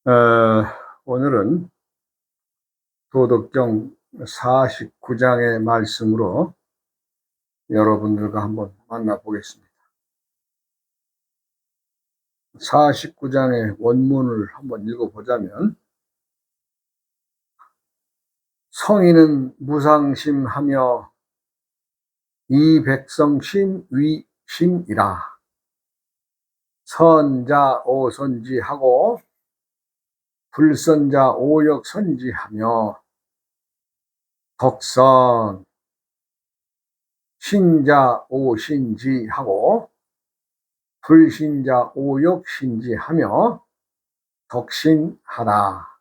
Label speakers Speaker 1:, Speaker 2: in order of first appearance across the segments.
Speaker 1: 어, 오늘은 도덕경 49장의 말씀으로 여러분들과 한번 만나보겠습니다. 49장의 원문을 한번 읽어보자면, 성인은 무상심하며 이백성심 위심이라. 선자 오선지하고 불선자 오역선지하며, 덕선 신자 오신지하고 불신자 오역신지하며 덕신하다.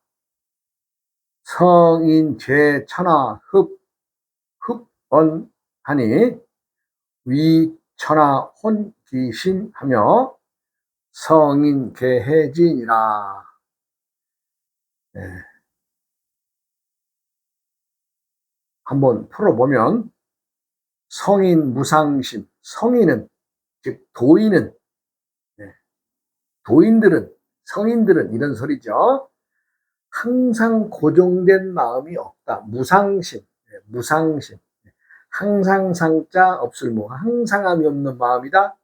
Speaker 1: 성인 제천하 흡언하니 위천하 혼기심하며 성인 개해진이라. 네. 한번 풀어보면, 성인 무상심, 성인은 즉 도인은, 도인들은, 성인들은 이런 소리죠. 항상 고정된 마음이 없다. 무상심, 무상심. 항상 상자 없을 무, 항상함이 없는 마음이다.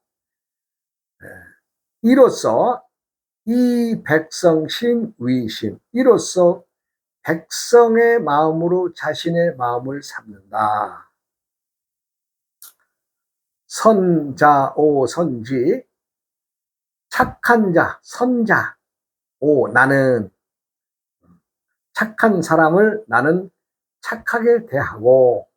Speaker 1: 이로써 이 백성심 위심, 이로써 백성의 마음으로 자신의 마음을 삼는다. 선자 오 선지, 착한 자, 선자, 오 나는 착한 사람을 나는 착하게 대하고,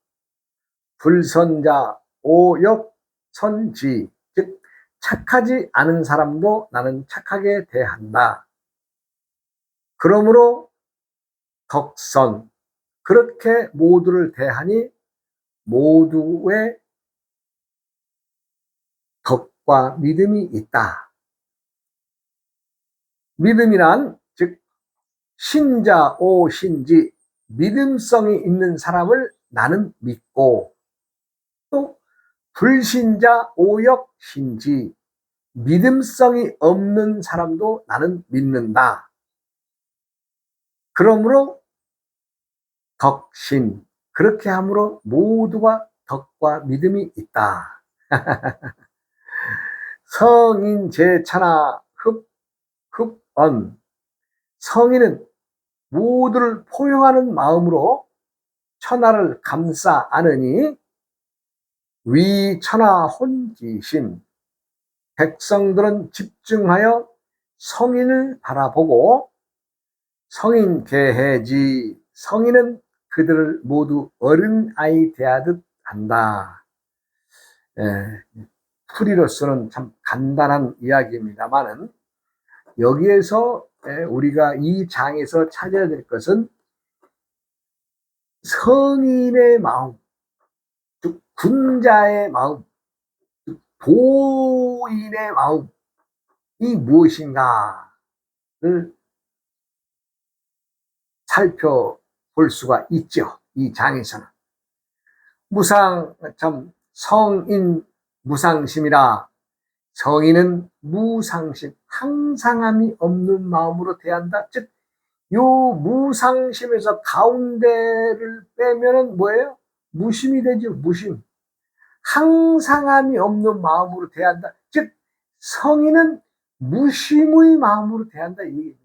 Speaker 1: 불선자 오역 선지, 즉 착하지 않은 사람도 나는 착하게 대한다. 그러므로 덕선, 그렇게 모두를 대하니 모두의 덕과 믿음이 있다. 믿음이란 즉 신자 오신지, 믿음성이 있는 사람을 나는 믿고, 또 불신자 오역신지, 믿음성이 없는 사람도 나는 믿는다. 그러므로 덕신, 그렇게 함으로 모두가 덕과 믿음이 있다. 성인 제천하 흡언, 성인은 모두를 포용하는 마음으로 천하를 감싸 안으니 위천하 혼기심, 백성들은 집중하여 성인을 바라보고 성인 개해지, 성인은 그들을 모두 어린아이 대하듯 한다. 풀이로서는 참 간단한 이야기입니다만은, 여기에서 우리가 이 장에서 찾아야 될 것은 성인의 마음, 즉 군자의 마음, 도인의 마음이 무엇인가를 살펴볼 수가 있죠. 이 장에서는 성인 무상심이라. 성인은 무상심, 항상함이 없는 마음으로 대한다. 즉 요 무상심에서 가운데를 빼면은 뭐예요? 무심이 되죠. 무심. 항상함이 없는 마음으로 대한다. 즉 성인은 무심의 마음으로 대한다, 이 얘기입니다.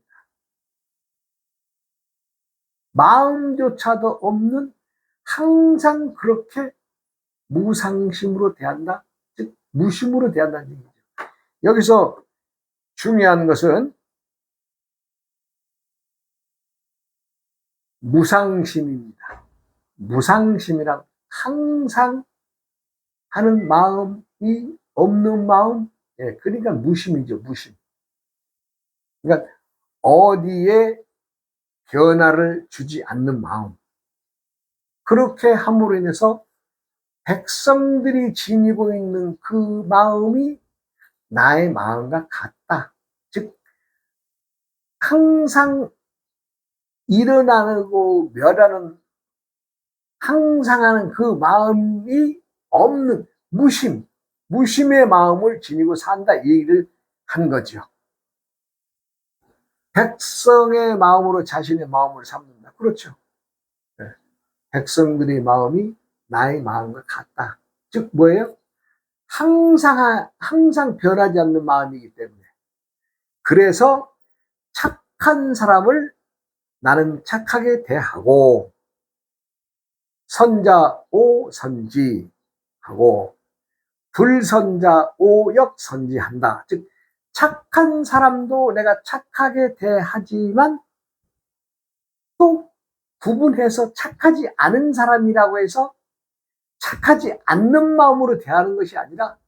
Speaker 1: 마음조차도 없는, 항상 그렇게 무상심으로 대한다. 즉 무심으로 대한다는 얘기죠. 여기서 중요한 것은 무상심입니다. 무상심이란 항상 하는 마음이 없는 마음, 그러니까 무심이죠. 무심. 그러니까 어디에 변화를 주지 않는 마음. 그렇게 함으로 인해서 백성들이 지니고 있는 그 마음이 나의 마음과 같다. 즉 항상 일어나고 멸하는, 항상 하는 그 마음이 없는 무심의 마음을 지니고 산다, 이 얘기를 한 거죠. 백성의 마음으로 자신의 마음을 삼는다. 그렇죠. 네. 백성들의 마음이 나의 마음과 같다. 즉 뭐예요? 항상 변하지 않는 마음이기 때문에. 그래서 착한 사람을 나는 착하게 대하고 선자 오선지하고 불선자 오역선지한다. 즉 착한 사람도 내가 착하게 대하지만 또 구분해서 착하지 않은 사람이라고 해서 착하지 않는 마음으로 대하는 것이 아니라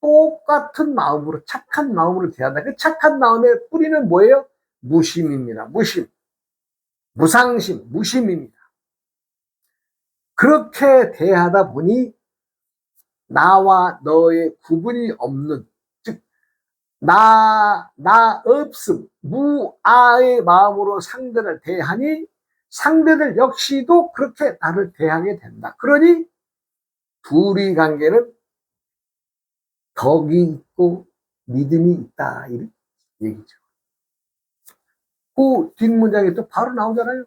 Speaker 1: 똑같은 마음으로 착한 마음으로 대한다. 그 착한 마음의 뿌리는 뭐예요? 무심입니다. 무심. 무상심, 무심입니다. 그렇게 대하다 보니 나와 너의 구분이 없는, 즉 나 없음, 무아의 마음으로 상대를 대하니 상대들 역시도 그렇게 나를 대하게 된다. 그러니 둘이 관계는 덕이 있고 믿음이 있다, 이런 얘기죠. 그 뒷문장에 또 바로 나오잖아요.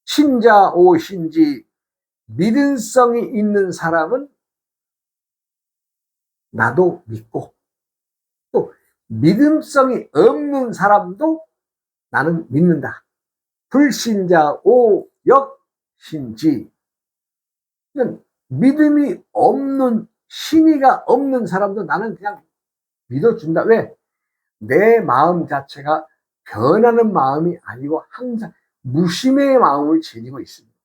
Speaker 1: 신자 오신지, 믿음성이 있는 사람은 나도 믿고 또 믿음성이 없는 사람도 나는 믿는다. 불신자 오역신지, 믿음이 없는, 신의가 없는 사람도 나는 그냥 믿어준다. 왜? 내 마음 자체가 변하는 마음이 아니고 항상 무심의 마음을 지니고 있습니다.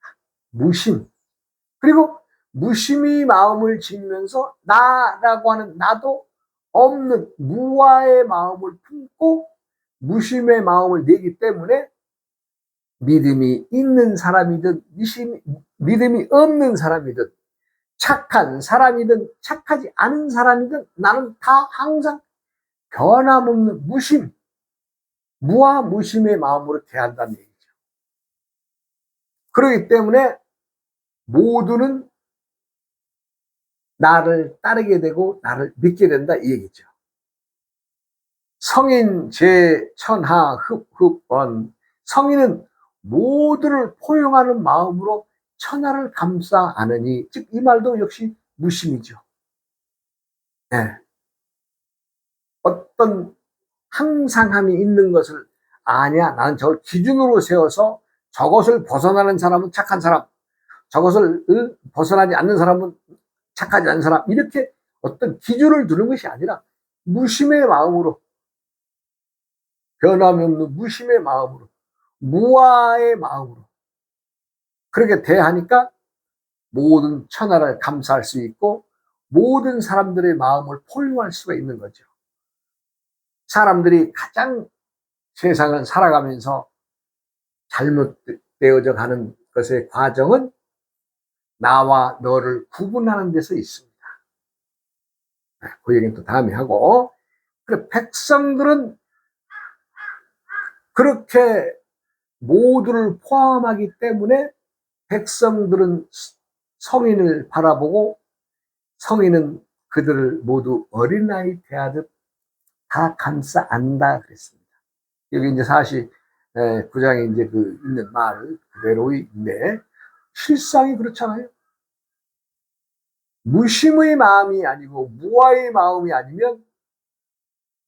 Speaker 1: 무심. 그리고 무심히 마음을 지니면서 나라고 하는 나도 없는 무아의 마음을 품고 무심의 마음을 내기 때문에 믿음이 있는 사람이든 믿음이 없는 사람이든 착한 사람이든 착하지 않은 사람이든 나는 다 항상 변함없는 무심, 무아 무심의 마음으로 대한다는 얘기죠. 그렇기 때문에 모두는 나를 따르게 되고 나를 믿게 된다, 이 얘기죠. 성인 제천하 흡흡원, 성인은 모두를 포용하는 마음으로 천하를 감싸 안으니, 즉 이 말도 역시 무심이죠. 네. 어떤 항상함이 있는 것을 아냐, 나는 저걸 기준으로 세워서 저것을 벗어나는 사람은 착한 사람, 저것을 벗어나지 않는 사람은 착하지 않은 사람, 이렇게 어떤 기준을 두는 것이 아니라 무심의 마음으로, 변함이 없는 무심의 마음으로, 무아의 마음으로 그렇게 대하니까 모든 천하를 감사할 수 있고 모든 사람들의 마음을 포용할 수가 있는 거죠. 사람들이 가장 세상을 살아가면서 잘못되어져 가는 것의 과정은 나와 너를 구분하는 데서 있습니다. 그 얘기는 또 다음에 하고, 그래 백성들은 그렇게 모두를 포함하기 때문에 백성들은 성인을 바라보고 성인은 그들을 모두 어린아이 대하듯 다 감싸 안다 그랬습니다. 여기 이제 49장에 이제 그 있는 말 그대로인데 실상이 그렇잖아요. 무심의 마음이 아니고 무아의 마음이 아니면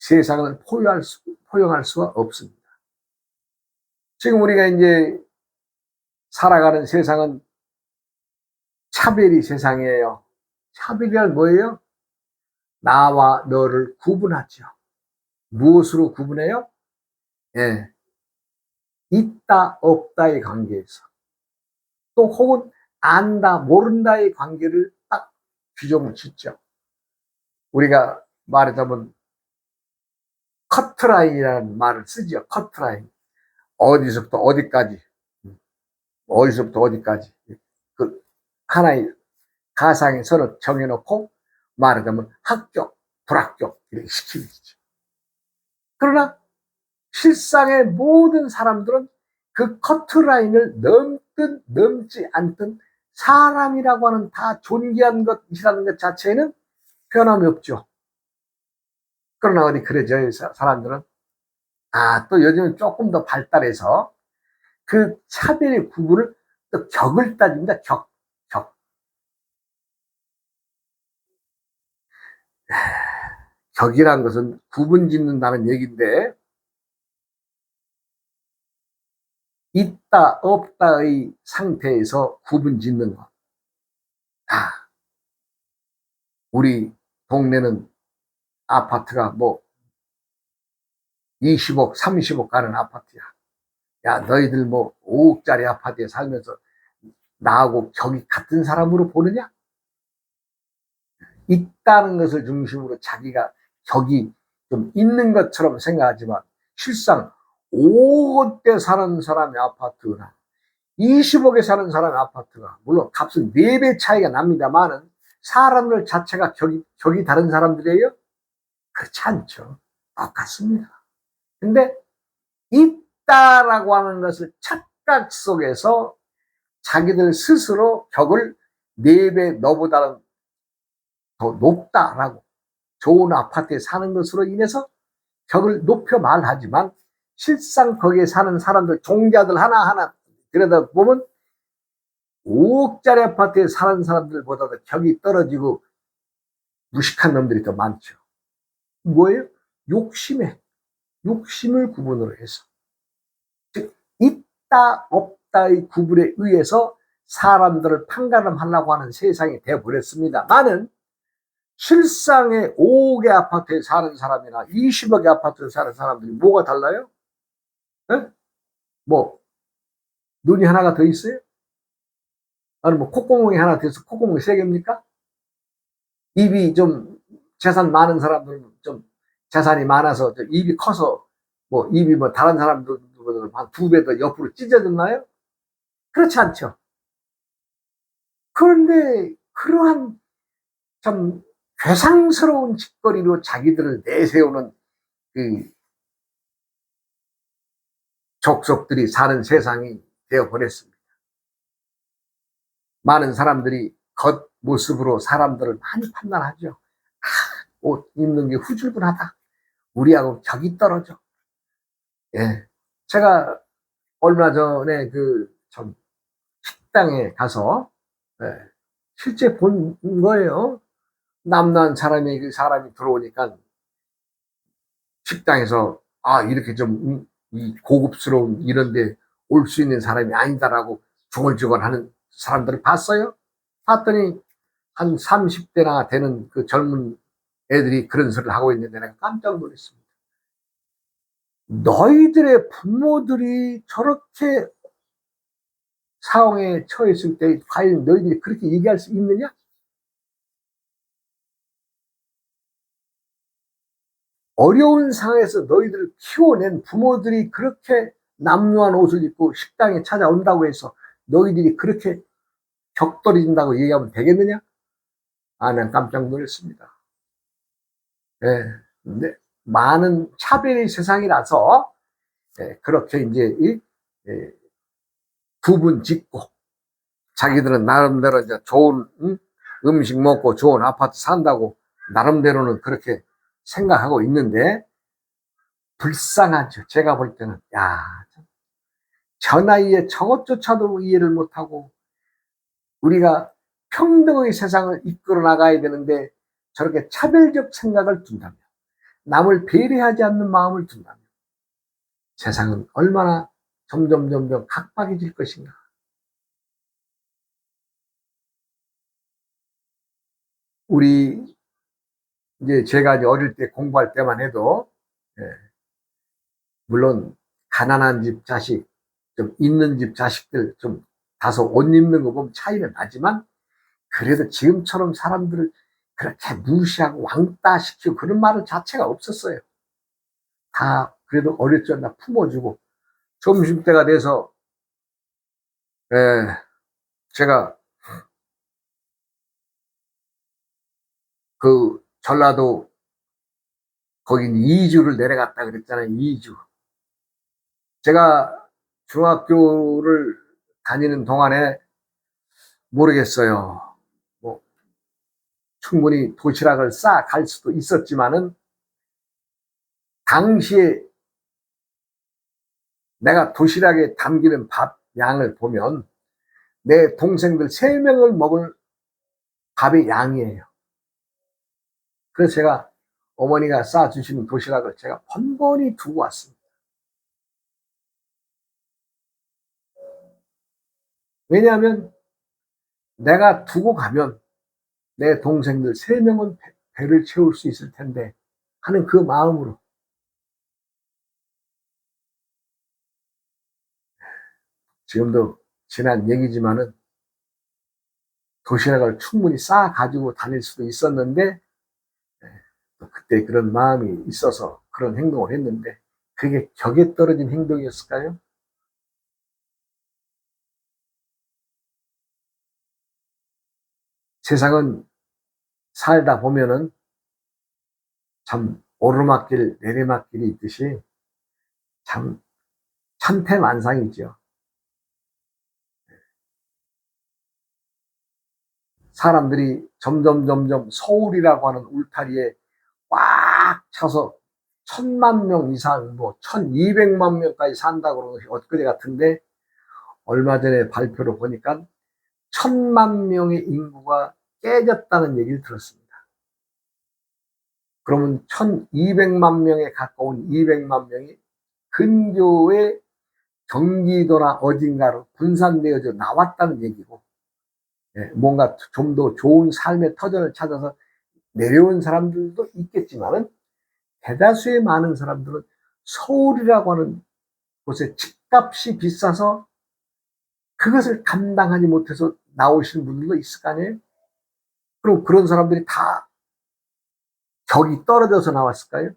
Speaker 1: 세상을 포용할 수가 없습니다. 지금 우리가 이제 살아가는 세상은 차별이 세상이에요. 차별이란 뭐예요? 나와 너를 구분하죠. 무엇으로 구분해요? 예. 있다 없다의 관계에서, 또 혹은 안다 모른다의 관계를 딱 규정을 짓죠. 우리가 말하자면 커트라인이라는 말을 쓰죠. 커트라인. 어디서부터 어디까지, 어디서부터 어디까지, 그 하나의 가상의 선을 정해놓고 말하자면 합격, 불합격 이렇게 시키는 거죠. 그러나 실상의 모든 사람들은 그 커트라인을 넘든 넘지 않든 사람이라고 하는 다 존귀한 것이라는 것 자체에는 변함이 없죠. 그러나 어디 그래져요, 사람들은? 또 요즘은 조금 더 발달해서 그 차별의 구분을 또 격을 따집니다. 격. 격이란 것은 구분 짓는다는 얘기인데, 있다, 없다의 상태에서 구분 짓는 것. 우리 동네는 아파트가 뭐 20억, 30억 가는 아파트야. 야, 너희들 뭐 5억짜리 아파트에 살면서 나하고 격이 같은 사람으로 보느냐? 있다는 것을 중심으로 자기가 격이 좀 있는 것처럼 생각하지만 실상 5억대 사는 사람의 아파트나 20억에 사는 사람의 아파트가 물론 값은 4배 차이가 납니다만은 사람들 자체가 격이 다른 사람들이에요? 그렇지 않죠. 똑같습니다. 근데 있다라고 하는 것을 착각 속에서 자기들 스스로 격을 4배 너보다는 더 높다라고 좋은 아파트에 사는 것으로 인해서 격을 높여 말하지만 실상 거기에 사는 사람들 종자들 하나하나 들여다보면 5억짜리 아파트에 사는 사람들보다도 격이 떨어지고 무식한 놈들이 더 많죠. 뭐예요? 욕심을 구분으로 해서 즉 있다 없다의 구분에 의해서 사람들을 판가름하려고 하는 세상이 되어버렸습니다. 나는 실상의 5억의 아파트에 사는 사람이나 20억의 아파트에 사는 사람들이 뭐가 달라요? 에? 뭐 눈이 하나가 더 있어요? 아니 뭐 콧구멍이 하나 돼서 콧구멍이 3개입니까? 입이 좀 재산 많은 사람들은 좀 재산이 많아서 입이 커서 뭐 입이 뭐 다른 사람들보다 한 2배 더 옆으로 찢어졌나요? 그렇지 않죠. 그런데 그러한 참 괴상스러운 짓거리로 자기들을 내세우는 그 족속들이 사는 세상이 되어버렸습니다. 많은 사람들이 겉모습으로 사람들을 많이 판단하죠. 옷 입는 게 후줄근하다. 우리하고 격이 떨어져. 예. 제가 얼마 전에 참 식당에 가서 예, 실제 본 거예요. 남난 사람이 들어오니까 식당에서 이렇게 좀 이 고급스러운 이런데 올 수 있는 사람이 아니다라고 중얼중얼 하는 사람들을 봤어요. 봤더니 한 30대나 되는 그 젊은 애들이 그런 소리를 하고 있는데 내가 깜짝 놀랐습니다. 너희들의 부모들이 저렇게 상황에 처했을 때 과연 너희들이 그렇게 얘기할 수 있느냐? 어려운 상황에서 너희들을 키워낸 부모들이 그렇게 남루한 옷을 입고 식당에 찾아온다고 해서 너희들이 그렇게 격떨어진다고 얘기하면 되겠느냐? 난 깜짝 놀랐습니다. 예. 근데 많은 차별의 세상이라서 그렇게 이제 부분 짓고 자기들은 나름대로 이제 좋은 음식 먹고 좋은 아파트 산다고 나름대로는 그렇게 생각하고 있는데 불쌍하죠. 제가 볼 때는 저 나이에 저것조차도 이해를 못하고 우리가 평등의 세상을 이끌어 나가야 되는데 저렇게 차별적 생각을 둔다면 남을 배려하지 않는 마음을 둔다면 세상은 얼마나 점점 각박해질 것인가. 우리 이제 제가 이제 어릴 때 공부할 때만 해도 물론 가난한 집 자식, 좀 있는 집 자식들 좀 다소 옷 입는 거 보면 차이는 나지만 그래도 지금처럼 사람들을 그렇게 무시하고 왕따시키고 그런 말은 자체가 없었어요. 다 그래도 어릴 적 나 품어주고 점심때가 돼서 제가 그 전라도 거긴 이주를 내려갔다 그랬잖아요. 이주. 제가 중학교를 다니는 동안에 모르겠어요. 뭐 충분히 도시락을 싸 갈 수도 있었지만은 당시에 내가 도시락에 담기는 밥 양을 보면 내 동생들 3명을 먹을 밥의 양이에요. 그래서 제가 어머니가 싸주시는 도시락을 제가 번번이 두고 왔습니다. 왜냐하면 내가 두고 가면 내 동생들 3명은 배를 채울 수 있을 텐데 하는 그 마음으로. 지금도 지난 얘기지만은 도시락을 충분히 싸 가지고 다닐 수도 있었는데 그때 그런 마음이 있어서 그런 행동을 했는데 그게 격에 떨어진 행동이었을까요? 세상은 살다 보면은 참 오르막길 내리막길이 있듯이 참 천태만상이죠. 사람들이 점점 서울이라고 하는 울타리에 꽉 차서 1000만 명 이상, 1200만 명까지 산다고 그러는 것이 엊그제 같은데 얼마 전에 발표를 보니까 1000만 명의 인구가 깨졌다는 얘기를 들었습니다. 그러면 1200만 명에 가까운 200만 명이 근교의 경기도나 어딘가로 분산되어져 나왔다는 얘기고, 뭔가 좀 더 좋은 삶의 터전을 찾아서 내려온 사람들도 있겠지만은 대다수의 많은 사람들은 서울이라고 하는 곳에 집값이 비싸서 그것을 감당하지 못해서 나오시는 분들도 있을 거 아니에요? 그럼 그런 사람들이 다 격이 떨어져서 나왔을까요?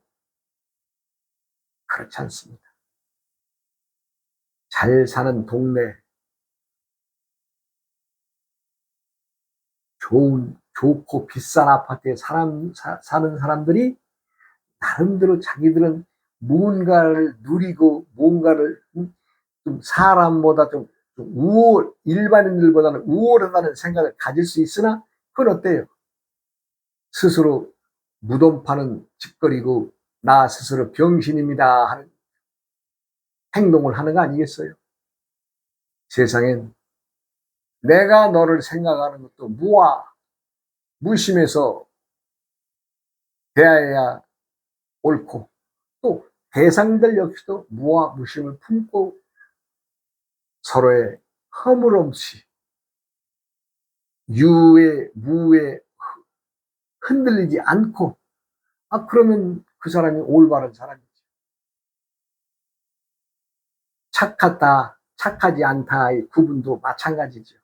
Speaker 1: 그렇지 않습니다. 잘 사는 동네, 좋고 비싼 아파트에 사는 사람들이 나름대로 자기들은 무언가를 누리고 뭔가를 좀 사람보다 좀 일반인들보다는 우월하다는 생각을 가질 수 있으나 그건 어때요? 스스로 무덤 파는 짓거리고 나 스스로 병신입니다 하는 행동을 하는 거 아니겠어요? 세상엔 내가 너를 생각하는 것도 무심해서 대해야 옳고 또 대상들 역시도 무심을 품고 서로의 허물없이 유에 무에 흔들리지 않고 그러면 그 사람이 올바른 사람이지. 착하다 착하지 않다의 구분도 마찬가지죠.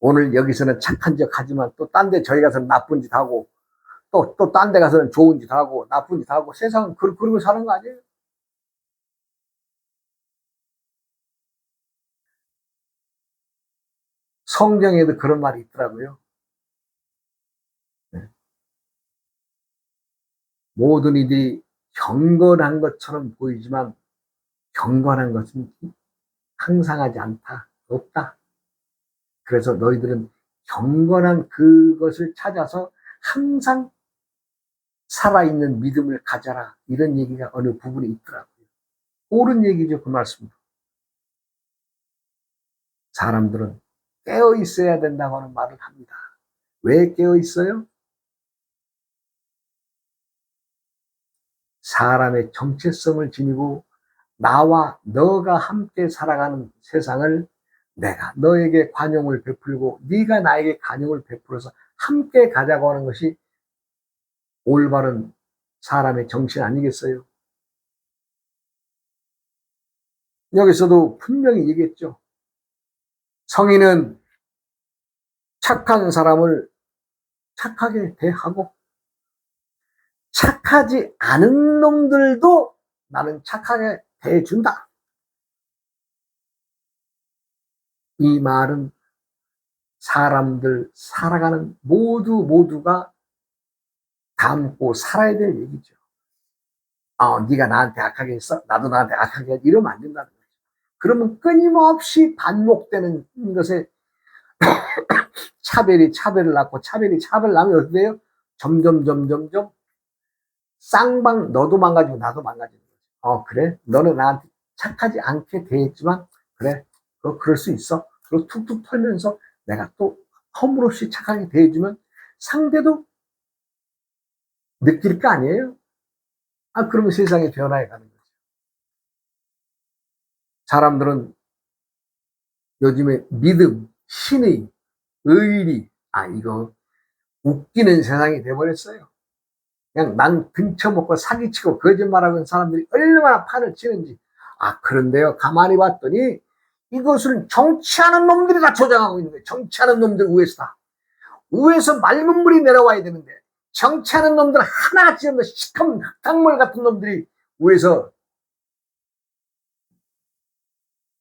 Speaker 1: 오늘 여기서는 착한 척 하지만 또 딴 데 저희 가서는 나쁜 짓 하고 또 딴 데 가서는 좋은 짓 하고 나쁜 짓 하고 세상은 그러고 사는 거 아니에요? 성경에도 그런 말이 있더라고요. 모든 이들이 경건한 것처럼 보이지만 경건한 것은 항상하지 않다. 없다. 그래서 너희들은 경건한 그것을 찾아서 항상 살아있는 믿음을 가져라. 이런 얘기가 어느 부분에 있더라고요. 옳은 얘기죠, 그 말씀도. 사람들은 깨어 있어야 된다고 하는 말을 합니다. 왜 깨어 있어요? 사람의 정체성을 지니고 나와 너가 함께 살아가는 세상을 내가 너에게 관용을 베풀고 네가 나에게 관용을 베풀어서 함께 가자고 하는 것이 올바른 사람의 정신 아니겠어요? 여기서도 분명히 얘기했죠. 성인은 착한 사람을 착하게 대하고 착하지 않은 놈들도 나는 착하게 대해준다. 이 말은 사람들 살아가는 모두가 담고 살아야 될 얘기죠. 네가 나한테 악하게 했어? 나도 나한테 악하게 했어? 이러면 안 된다는 거죠. 그러면 끊임없이 반복되는 것에 차별이 차별을 낳고 차별이 차별을 낳으면 어떻게 돼요? 점점 쌍방 너도 망가지고 나도 망가지는 거죠. 그래? 너는 나한테 착하지 않게 대했지만 그래, 그럴 수 있어. 그리고 툭툭 털면서 내가 또 허물없이 착하게 대해주면 상대도 느낄 거 아니에요? 그러면 세상이 변화해 가는 거죠. 사람들은 요즘에 믿음, 신의, 의리, 이거 웃기는 세상이 돼버렸어요. 그냥 난 등쳐먹고 사기치고 거짓말하고 있는 사람들이 얼마나 판을 치는지. 그런데요, 가만히 봤더니 이것을 정치하는 놈들이 다 조장하고 있는 거예요. 정치하는 놈들 위에서다. 위에서 맑은 물이 내려와야 되는데 정치하는 놈들 하나같이 없는 시커먼 흙탕물 같은 놈들이 위에서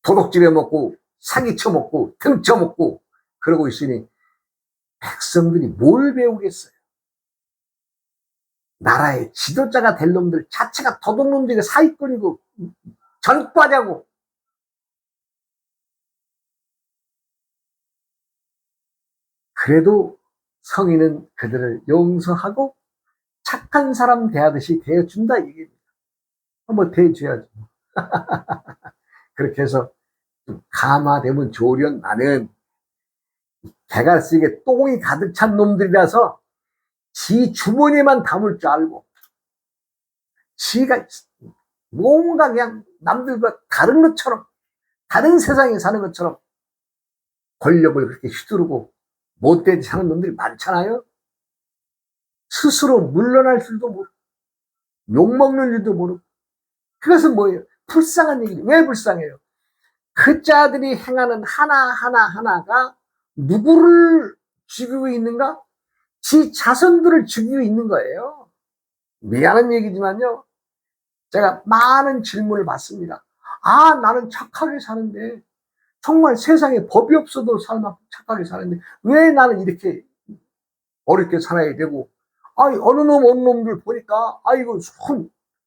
Speaker 1: 도둑질해 먹고 사기쳐 먹고 등쳐 먹고 그러고 있으니 백성들이 뭘 배우겠어요? 나라의 지도자가 될 놈들 자체가 도둑놈들이 사기꾼이고 전과자고. 그래도 성인은 그들을 용서하고 착한 사람 대하듯이 대해준다 이게. 뭐 대해줘야죠. 그렇게 해서 좀 감화되면 좋으련 나는 개갈색에 똥이 가득 찬 놈들이라서 지 주머니에만 담을 줄 알고 지가 뭔가 그냥 남들과 다른 것처럼 다른 세상에 사는 것처럼 권력을 그렇게 휘두르고 못되게 사는 놈들이 많잖아요. 스스로 물러날 줄도 모르고 욕먹는 줄도 모르고. 그것은 뭐예요? 불쌍한 얘기죠. 왜 불쌍해요? 그 자들이 행하는 하나하나가 누구를 죽이고 있는가? 지 자손들을 죽이고 있는 거예요. 미안한 얘기지만요, 제가 많은 질문을 받습니다. 나는 착하게 사는데, 정말 세상에 법이 없어도 착하게 사는데 왜 나는 이렇게 어렵게 살아야 되고, 어느 놈들 보니까 이거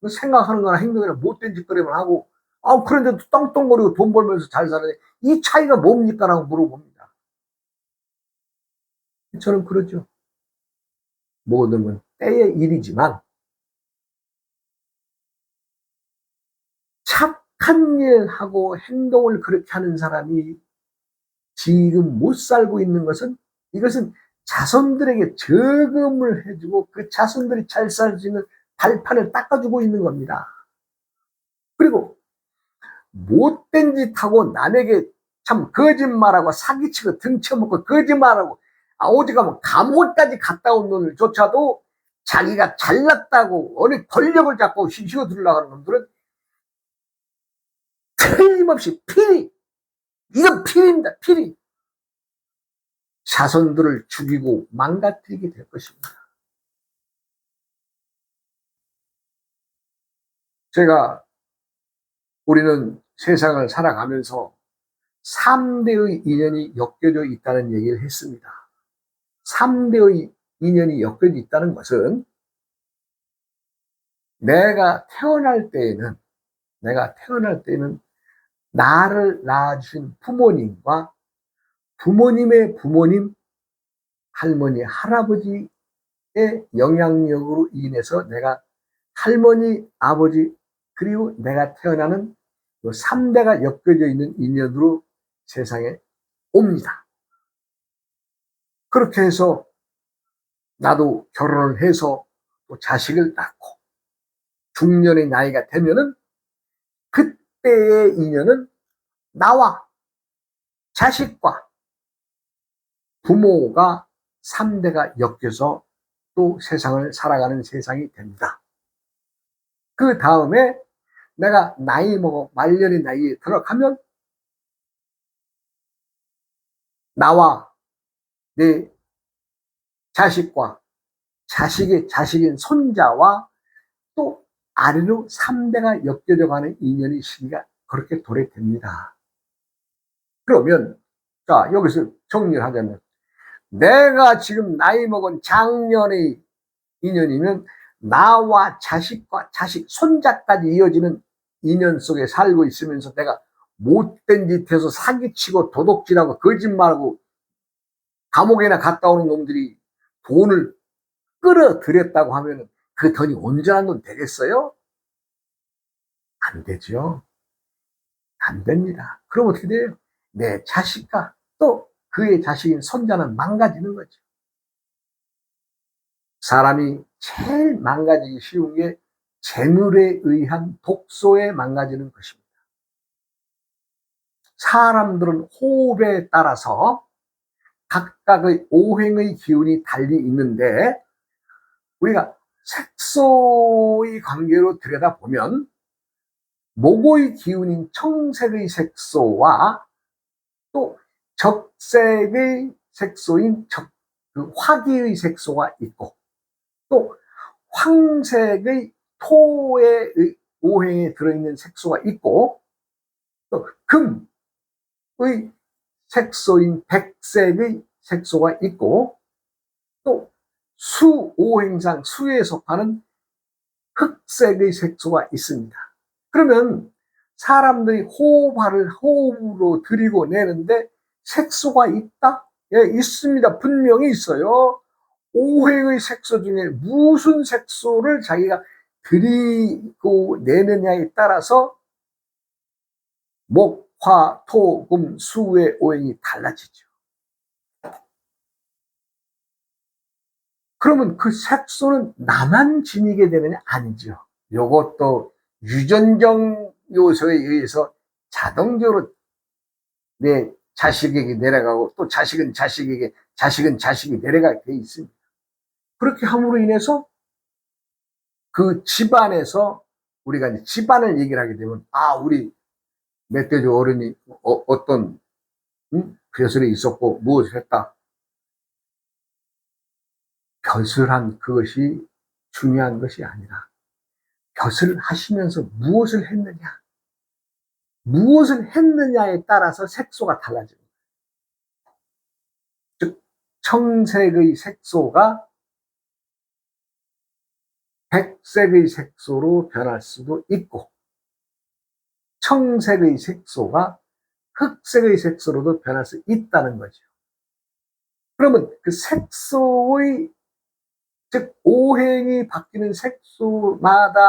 Speaker 1: 생각하는 거나 행동이나 못된 짓거리만 하고, 그런데도 떵떵거리고 돈 벌면서 잘 살아야 돼. 이 차이가 뭡니까? 라고 물어봅니다. 저는 그러죠. 모든 건 때의 일이지만 착한 일하고 행동을 그렇게 하는 사람이 지금 못 살고 있는 것은, 이것은 자손들에게 저금을 해주고 그 자손들이 잘 살 수 있는 발판을 닦아주고 있는 겁니다. 그리고 못된 짓하고 남에게 참 거짓말하고 사기치고 등쳐먹고 거짓말하고 오직 하면 감옥까지 갔다 온 놈들조차도 자기가 잘났다고 어느 권력을 잡고 휘휘어 들으려고 하는 놈들은 틀림없이 이건 필입니다. 필이 자손들을 죽이고 망가뜨리게 될 것입니다. 우리는 세상을 살아가면서 3대의 인연이 엮여져 있다는 얘기를 했습니다. 3대의 인연이 엮여져 있다는 것은 내가 태어날 때에는 나를 낳아주신 부모님과 부모님의 부모님, 할머니, 할아버지의 영향력으로 인해서 내가 할머니, 아버지, 그리고 내가 태어나는 3대가 엮여져 있는 인연으로 세상에 옵니다. 그렇게 해서 나도 결혼을 해서 또 자식을 낳고 중년의 나이가 되면은 그때의 인연은 나와 자식과 부모가 3대가 엮여서 또 세상을 살아가는 세상이 됩니다. 그 다음에 내가 나이 먹어 말년의 나이에 들어가면 나와 내 자식과 자식의 자식인 손자와 또 아래로 3대가 엮여져 가는 인연의 시기가 그렇게 도래됩니다. 그러면 여기서 정리를 하자면 내가 지금 나이 먹은 장년의 인연이면 나와 자식과 자식, 손자까지 이어지는 인연 속에 살고 있으면서 내가 못된 짓 해서 사기치고 도둑질하고 거짓말하고 감옥에나 갔다 오는 놈들이 돈을 끌어들였다고 하면 그 돈이 온전한 돈 되겠어요? 안 되죠. 안 됩니다. 그럼 어떻게 돼요? 내 자식과 또 그의 자식인 손자는 망가지는 거죠. 사람이 제일 망가지기 쉬운 게 재물에 의한 독소에 망가지는 것입니다. 사람들은 호흡에 따라서 각각의 오행의 기운이 달리 있는데 우리가 색소의 관계로 들여다보면 목의 기운인 청색의 색소와 또 적색의 색소인 그 화기의 색소가 있고 또 황색의 토의 오행에 들어있는 색소가 있고 또 금의 색소인 백색의 색소가 있고 또 수오행상 수에 속하는 흑색의 색소가 있습니다. 그러면 사람들이 호흡으로 들이고 내는데 색소가 있다? 예, 있습니다. 분명히 있어요. 오행의 색소 중에 무슨 색소를 자기가 들이고 내느냐에 따라서 목, 화, 토, 금, 수의 오행이 달라지죠. 그러면 그 색소는 나만 지니게 되느냐? 아니죠. 요것도 유전적 요소에 의해서 자동적으로 내 자식에게 내려가고 또 자식은 자식에게 자식은 자식이 내려가게 돼 있습니다. 그렇게 함으로 인해서 그 집안에서 우리가 이제 집안을 얘기를 하게 되면 우리 멧돼지 어른이 어떤 벼슬이 있었고 무엇을 했다. 벼슬한 그것이 중요한 것이 아니라 벼슬을 하시면서 무엇을 했느냐. 무엇을 했느냐에 따라서 색소가 달라집니다. 즉 청색의 색소가 백색의 색소로 변할 수도 있고 청색의 색소가 흑색의 색소로도 변할 수 있다는 거죠. 그러면 그 색소의 즉 오행이 바뀌는 색소마다에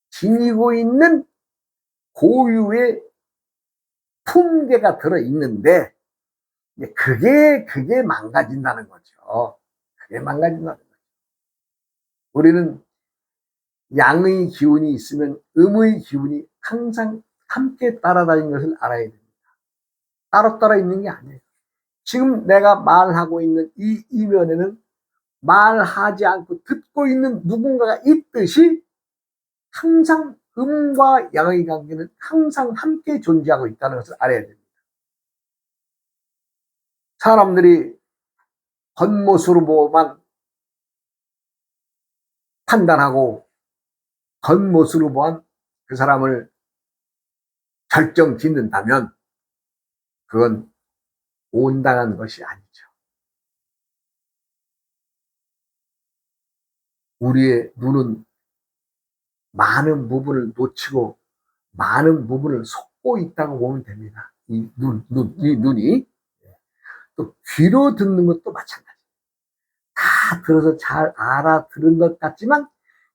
Speaker 1: 지니고 있는 고유의 품계가 들어있는데 그게 망가진다는 거죠. 그게 망가진다는 거죠. 우리는 양의 기운이 있으면 음의 기운이 항상 함께 따라다니는 것을 알아야 됩니다. 따로 있는 게 아니에요. 지금 내가 말하고 있는 이 이면에는 말하지 않고 듣고 있는 누군가가 있듯이 항상 음과 양의 관계는 항상 함께 존재하고 있다는 것을 알아야 됩니다. 사람들이 겉모습으로만 판단하고 겉모습으로만 그 사람을 결정 짓는다면 그건 온당한 것이 아니죠. 우리의 눈은 많은 부분을 놓치고 많은 부분을 속고 있다고 보면 됩니다. 이 눈이. 또 귀로 듣는 것도 마찬가지예요. 다 들어서 잘 알아들은 것 같지만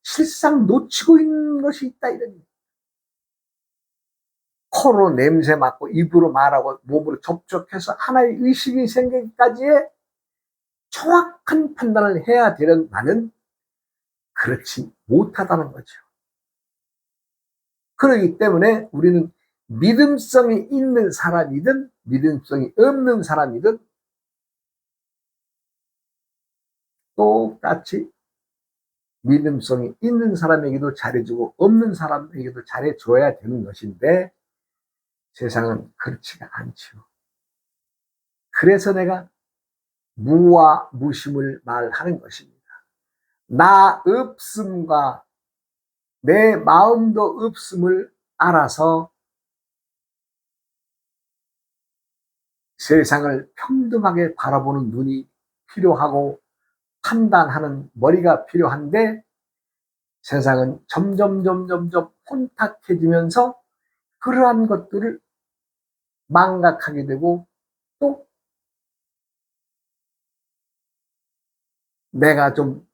Speaker 1: 실상 놓치고 있는 것이 있다 이런 얘기예요. 코로 냄새 맡고 입으로 말하고 몸으로 접촉해서 하나의 의식이 생기기까지의 정확한 판단을 해야 되는 나는 그렇지 못하다는 거죠. 그렇기 때문에 우리는 믿음성이 있는 사람이든 믿음성이 없는 사람이든 똑같이 믿음성이 있는 사람에게도 잘해주고 없는 사람에게도 잘해줘야 되는 것인데 세상은 그렇지가 않죠. 그래서 내가 무와 무심을 말하는 것입니다. 나 없음과 내 마음도 없음을 알아서 세상을 평등하게 바라보는 눈이 필요하고 판단하는 머리가 필요한데 세상은 점점 혼탁해지면서 그러한 것들을 망각하게 되고 또 내가 좀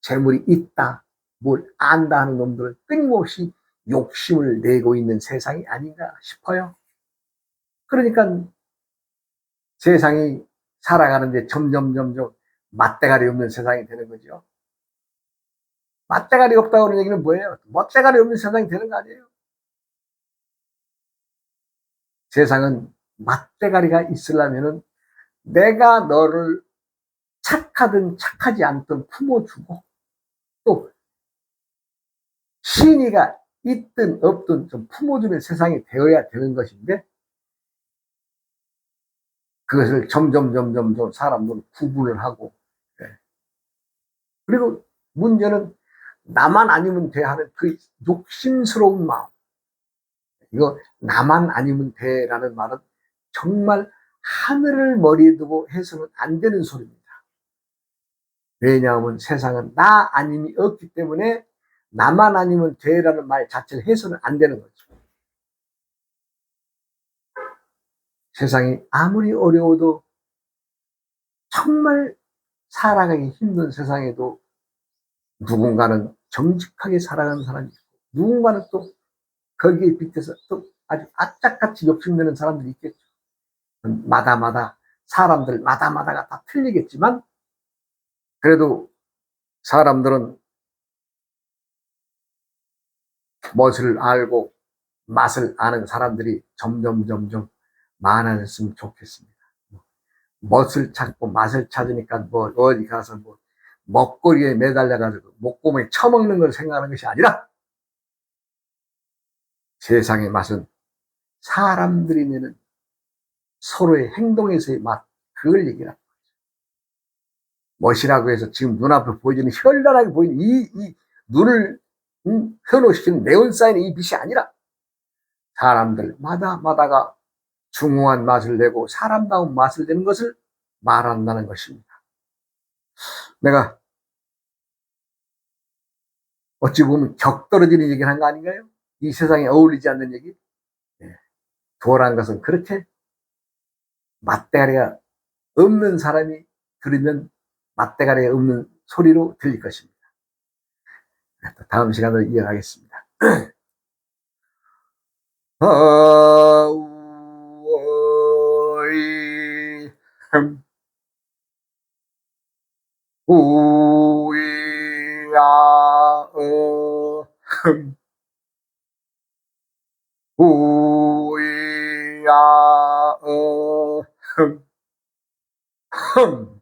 Speaker 1: 재물이 있다, 뭘 안다 하는 놈들을 끊임없이 욕심을 내고 있는 세상이 아닌가 싶어요. 그러니까 세상이 살아가는데 점점 맞대가리 없는 세상이 되는 거죠. 맞대가리 없다고 하는 얘기는 뭐예요? 멋대가리 없는 세상이 되는 거 아니에요? 세상은 맞대가리가 있으려면은 내가 너를 착하든 착하지 않든 품어주고, 또 신의가 있든 없든 좀 품어주는 세상이 되어야 되는 것인데, 그것을 점점 사람들은 구분을 하고, 예. 그리고 문제는 나만 아니면 돼 하는 그 욕심스러운 마음. 이거 나만 아니면 돼라는 말은 정말 하늘을 머리에 두고 해서는 안 되는 소리입니다. 왜냐하면 세상은 나 아님이 없기 때문에 나만 아니면 돼라는 말 자체를 해서는 안 되는 거죠. 세상이 아무리 어려워도, 정말 살아가기 힘든 세상에도 누군가는 정직하게 살아가는 사람이 있고, 누군가는 또 거기에 빗대서 또 아주 악착같이 욕심내는 사람들이 있겠죠. 사람들 마다가 다 틀리겠지만, 그래도 사람들은 멋을 알고 맛을 아는 사람들이 점점 많아졌으면 좋겠습니다. 멋을 찾고 맛을 찾으니까 뭐 어디 가서 뭐 먹거리에 매달려가지고 목구멍에 처먹는 걸 생각하는 것이 아니라, 세상의 맛은 사람들이 내는 서로의 행동에서의 맛, 그걸 얘기하는 거죠. 멋이라고 해서 지금 눈앞에 보이는 현란하게 보이는 이 눈을 현혹시키는 네온사인의 이 빛이 아니라, 사람들 마다가 중후한 맛을 내고 사람다운 맛을 내는 것을 말한다는 것입니다. 내가 어찌 보면 격 떨어지는 얘기를 한 거 아닌가요? 이 세상에 어울리지 않는 얘기. 도라는 것은 그렇게 맞대가리가 없는 사람이 들으면 맞대가리가 없는 소리로 들릴 것입니다. 다음 시간으로 이어가겠습니다. 우야 흠